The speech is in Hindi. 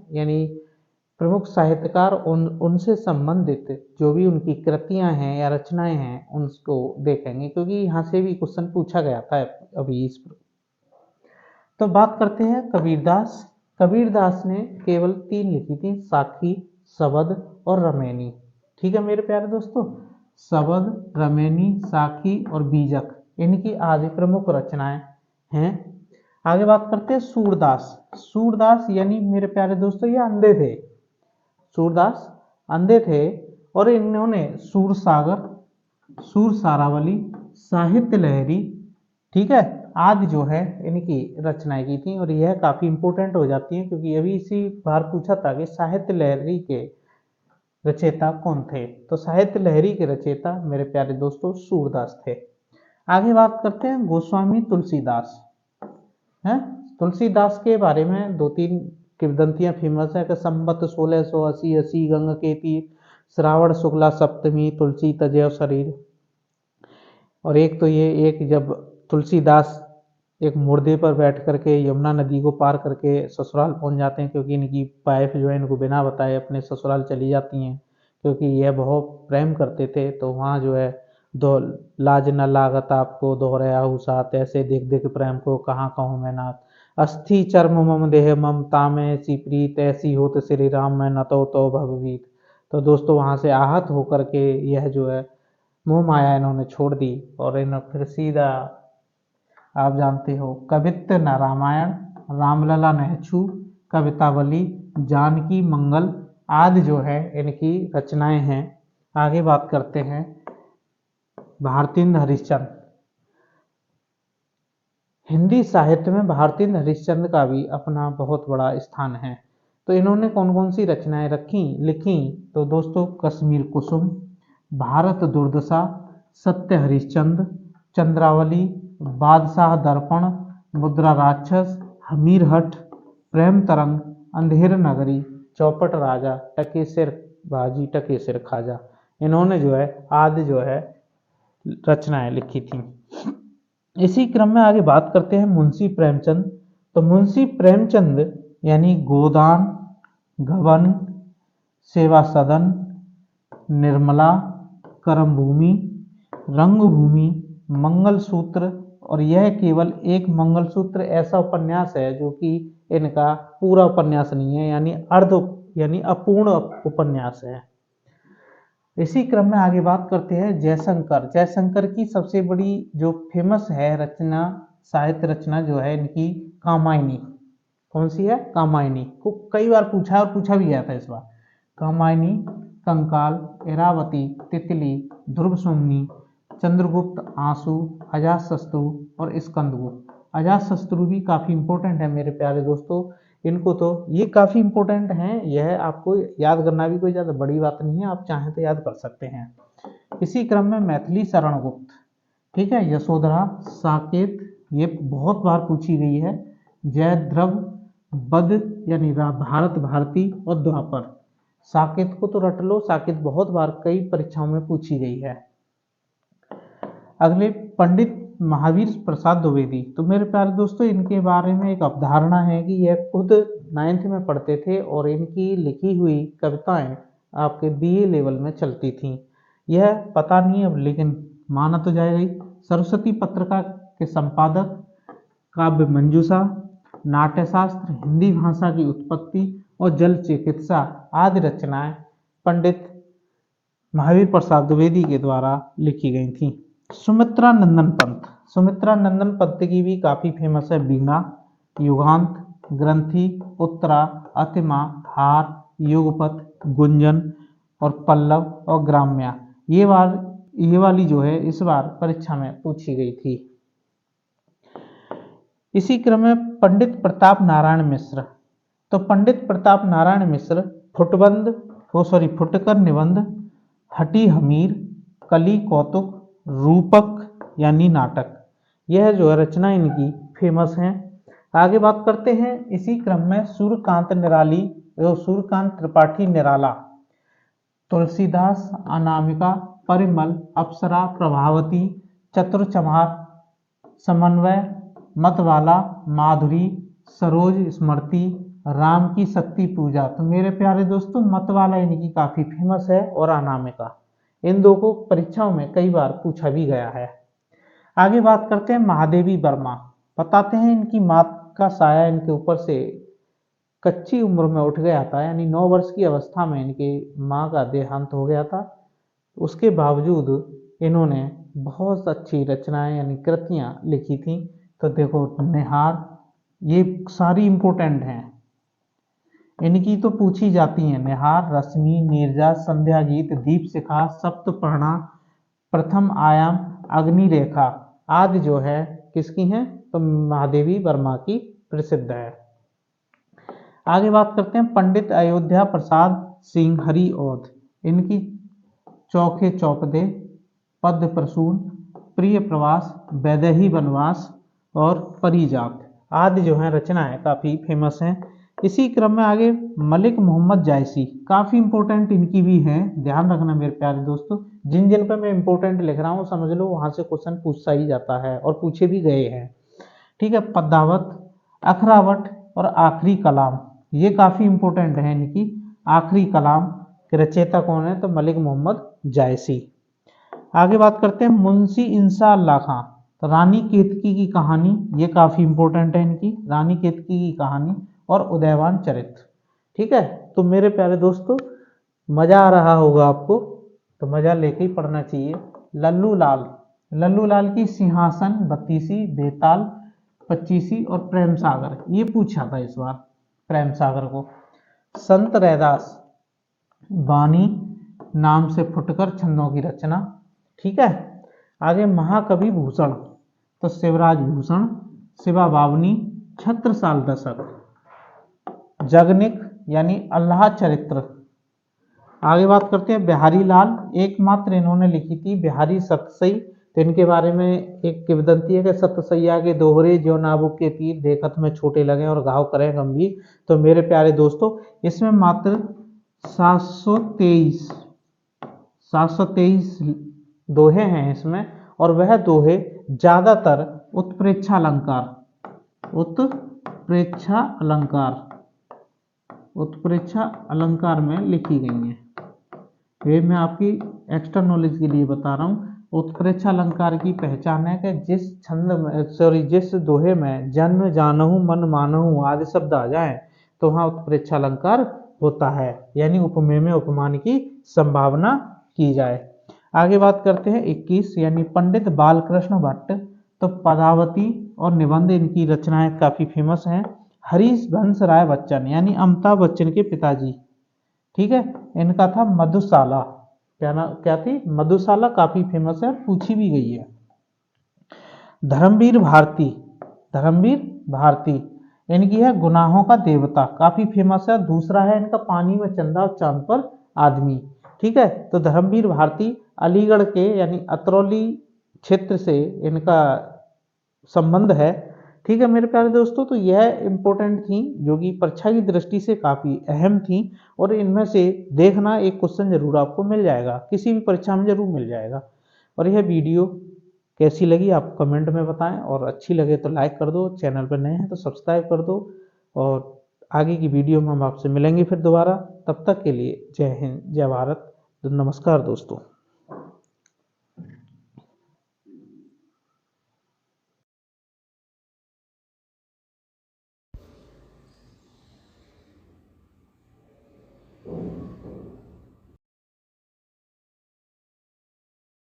यानी प्रमुख साहित्यकार उनसे संबंधित जो भी उनकी कृतियां हैं या रचनाएं हैं उनको देखेंगे, क्योंकि यहाँ से भी क्वेश्चन पूछा गया था अभी इस पर। तो बात करते हैं कबीरदास। कबीरदास ने केवल 3 लिखी थी, साखी, शबद और रमैनी। ठीक है मेरे प्यारे दोस्तों, शबद, रमैनी, साखी और बीजक इनकी आदि प्रमुख रचनाएं हैं। आगे बात करते हैं सूरदास। सूरदास यानी मेरे प्यारे दोस्तों ये अंधे थे, सूरदास अंधे थे और इन्होंने सूरसागर, सूर सारावली, साहित्य लहरी, ठीक है, आदि जो है इनकी रचनाएं की थी। और यह काफी इंपोर्टेंट हो जाती है क्योंकि अभी इसी बार पूछा था कि साहित्य लहरी के रचयिता कौन थे। तो साहित्य लहरी के रचयिता मेरे प्यारे दोस्तों सूरदास थे। आगे बात करते हैं गोस्वामी तुलसीदास हैं। तुलसीदास के बारे में 2-3 किंवदंतियां फेमस है कि संवत 1680 गंगा के तीर, श्रावण शुक्ला सप्तमी, तुलसी तजय शरीर। और एक तो ये एक जब तुलसीदास एक मुर्दे पर बैठ करके यमुना नदी को पार करके ससुराल पहुंच जाते हैं, क्योंकि इनकी वाइफ जो है इनको बिना बताए अपने ससुराल चली जाती हैं, क्योंकि यह बहुत प्रेम करते थे। तो वहाँ जो है दो लाज न लागत आपको दोहराया साथ, ऐसे देख देख प्रेम को कहाँ कहूँ मैं नाथ, अस्थि चर्म मम देह ममता में ऐसी प्रीत, ऐसी होत श्री राम में न तो भवभीत। तो दोस्तों वहाँ से आहत होकर के यह जो है मोह माया इन्होंने छोड़ दी और इन्होंने फिर सीधा आप जानते हो कवित्त न रामायण, रामलला नहछू, कवितावली, जानकी मंगल आदि जो है इनकी रचनाएं हैं। आगे बात करते हैं भारतेंद्र हरिश्चंद्र। हिंदी साहित्य में भारतेंद्र हरिश्चंद्र का भी अपना बहुत बड़ा स्थान है। तो इन्होंने कौन कौन सी रचनाएं लिखी? तो दोस्तों कश्मीर कुसुम, भारत दुर्दशा, सत्य हरिश्चंद्र, चंद्रावली, बादशाह दर्पण, मुद्रा राक्षस, हमीरहट, प्रेम तरंग, अंधेर नगरी, चौपट राजा, टकेसर बाजी, टकेसर खाजा। इन्होंने जो है आदि जो है रचनाएं लिखी थी। इसी क्रम में आगे बात करते हैं मुंशी प्रेमचंद। तो मुंशी प्रेमचंद यानी गोदान, गबन, सेवा सदन, निर्मला, कर्मभूमि, रंगभूमि, मंगलसूत्र, और यह केवल एक मंगलसूत्र ऐसा उपन्यास है जो कि इनका पूरा उपन्यास नहीं है, यानी अपूर्ण उपन्यास है। इसी क्रम में आगे बात करते हैं जयशंकर। जयशंकर की सबसे बड़ी जो फेमस है रचना, साहित्य रचना जो है इनकी कामायनी। कौन सी है? कामायनी। को कई बार पूछा है और पूछा भी गया था इस बार। कामायनी, कंकाल, इरावती, तितली, ध्रुव सुमनी, चंद्रगुप्त, आंसू, अजातशत्रु और स्कंदगुप्त। अजातशत्रु भी काफी इंपॉर्टेंट है मेरे प्यारे दोस्तों, इनको तो ये काफी इंपॉर्टेंट हैं, यह आपको याद करना भी कोई ज्यादा बड़ी बात नहीं है, आप चाहें तो याद कर सकते हैं। इसी क्रम में मैथिली शरण गुप्त, ठीक है, यशोधरा, साकेत, ये बहुत बार पूछी गई है, जयद्रथ, बद यानी भारत भारती और द्वापर। साकेत को तो रट लो, साकेत बहुत बार कई परीक्षाओं में पूछी गई है। अगले पंडित महावीर प्रसाद द्विवेदी। तो मेरे प्यारे दोस्तों इनके बारे में एक अवधारणा है कि यह खुद 9th में पढ़ते थे और इनकी लिखी हुई कविताएं आपके BA लेवल में चलती थीं। यह पता नहीं अब लेकिन माना तो जाएगा ही। सरस्वती पत्रिका के संपादक, काव्य मंजूषा, नाट्यशास्त्र, हिंदी भाषा की उत्पत्ति और जल चिकित्सा आदि रचनाएं पंडित महावीर प्रसाद द्विवेदी के द्वारा लिखी गई थी। सुमित्रा नंदन पंत। सुमित्रा नंदन पंत की भी काफी फेमस है, वीणा, युगांत, ग्रंथि, उत्तरा, अतिमा, हार, युगपत, गुंजन और पल्लव और ग्राम्या। ये वाली जो है इस बार परीक्षा में पूछी गई थी। इसी क्रम में पंडित प्रताप नारायण मिश्र। तो पंडित प्रताप नारायण मिश्र फुटकर निबंध, हटी हमीर, कली कौतुक, रूपक यानी नाटक, यह जो है रचना इनकी फेमस हैं। आगे बात करते हैं इसी क्रम में सूर्यकांत निराली, सूर्यकांत त्रिपाठी निराला। तुलसीदास, अनामिका, परिमल, अप्सरा, प्रभावती, चतुरचमार, समन्वय, मतवाला, माधुरी, सरोज, स्मृति, राम की शक्ति पूजा। तो मेरे प्यारे दोस्तों मतवाला इनकी काफी फेमस है, और अनामिका, इन दो को परीक्षाओं में कई बार पूछा भी गया है। आगे बात करते हैं महादेवी वर्मा। बताते हैं इनकी माँ का साया इनके ऊपर से कच्ची उम्र में उठ गया था, यानी 9 वर्ष की अवस्था में इनके माँ का देहांत हो गया था। उसके बावजूद इन्होंने बहुत अच्छी रचनाएं यानी कृतियां लिखी थी। तो देखो निहार, ये सारी इंपॉर्टेंट हैं, इनकी तो पूछी जाती हैं। निहार, रश्मि, नीरजा, संध्या गीत, दीप शिखा, सप्तपर्णा, प्रथम आयाम, अग्नि रेखा आदि जो है किसकी हैं, तो महादेवी वर्मा की प्रसिद्ध है। आगे बात करते हैं पंडित अयोध्या प्रसाद सिंह हरि औध। इनकी चौखे चौपदे, पद्य प्रसून, प्रिय प्रवास, वैदेही वनवास और परिजात आदि जो है रचनाएं काफी फेमस हैं। इसी क्रम में आगे मलिक मोहम्मद जायसी, काफी इंपॉर्टेंट इनकी भी है, ध्यान रखना मेरे प्यारे दोस्तों। जिन जिन पे मैं इंपॉर्टेंट लिख रहा हूँ समझ लो वहां से क्वेश्चन पूछता ही जाता है और पूछे भी गए हैं। ठीक है, पद्मावत, अखरावट और आखिरी कलाम, ये काफी इंपॉर्टेंट है इनकी। आखिरी कलाम के रचयिता कौन है, तो मलिक मोहम्मद जायसी। आगे बात करते हैं मुंशी इंसा अल्लाह खां। तो रानी केतकी की कहानी, ये काफी इंपॉर्टेंट है इनकी, रानी केतकी की कहानी और उदयवान चरित्र। ठीक है, तो मेरे प्यारे दोस्तों मजा आ रहा होगा आपको, तो मजा लेके ही पढ़ना चाहिए। लल्लू लाल, लल्लू लाल की सिंहासन, 32, बेताल, 25 और प्रेम सागर, ये पूछा था इस बार प्रेम सागर को। संत रैदास, वाणी नाम से फुटकर छंदों की रचना। ठीक है, आगे महाकवि भूषण, तो शिवराज भूषण, शिवा बावनी, छत्रसाल दशक, जगनिक यानी अल्लाह चरित्र। आगे बात करते हैं बिहारी लाल, एकमात्र इन्होंने लिखी थी बिहारी सतसई। तो इनके बारे में एक किंवदंती है कि सतसैया के दोहरे जो नाबुक के तीर देखत में छोटे लगे और घाव करें गंभीर। तो मेरे प्यारे दोस्तों इसमें मात्र 723 दोहे हैं इसमें, और वह दोहे ज्यादातर उत्प्रेक्षा अलंकार में लिखी गई हैं। ये मैं आपकी एक्स्ट्रा नॉलेज के लिए बता रहा हूँ। उत्प्रेक्षा अलंकार की पहचान है कि जिस दोहे में जन्म जानहु मन मानहु आदि शब्द आ जाए तो वहाँ उत्प्रेक्षा अलंकार होता है, यानी उपमेय में उपमान की संभावना की जाए। आगे बात करते हैं 21, यानी पंडित बालकृष्ण भट्ट। तो पदावती और निबंध इनकी रचनाएं काफी फेमस हैं। हरिवंश राय बच्चन, यानी अमिताभ बच्चन के पिताजी। ठीक है, इनका था मधुशाला, क्या थी, मधुशाला, काफी फेमस है, पूछी भी गई है। धर्मवीर भारती इनकी है गुनाहों का देवता, काफी फेमस है। दूसरा है इनका पानी में चंदा और चांद पर आदमी। ठीक है, तो धर्मवीर भारती अलीगढ़ के यानी अतरौली क्षेत्र से इनका संबंध है। ठीक है मेरे प्यारे दोस्तों, तो यह इंपॉर्टेंट थी जो कि परीक्षा की दृष्टि से काफी अहम थी, और इनमें से देखना एक क्वेश्चन जरूर आपको मिल जाएगा, किसी भी परीक्षा में जरूर मिल जाएगा। और यह वीडियो कैसी लगी आप कमेंट में बताएं, और अच्छी लगे तो लाइक कर दो, चैनल पर नए हैं तो सब्सक्राइब कर दो, और आगे की वीडियो में हम आपसे मिलेंगे फिर दोबारा। तब तक के लिए जय हिंद, जय भारत, नमस्कार दोस्तों।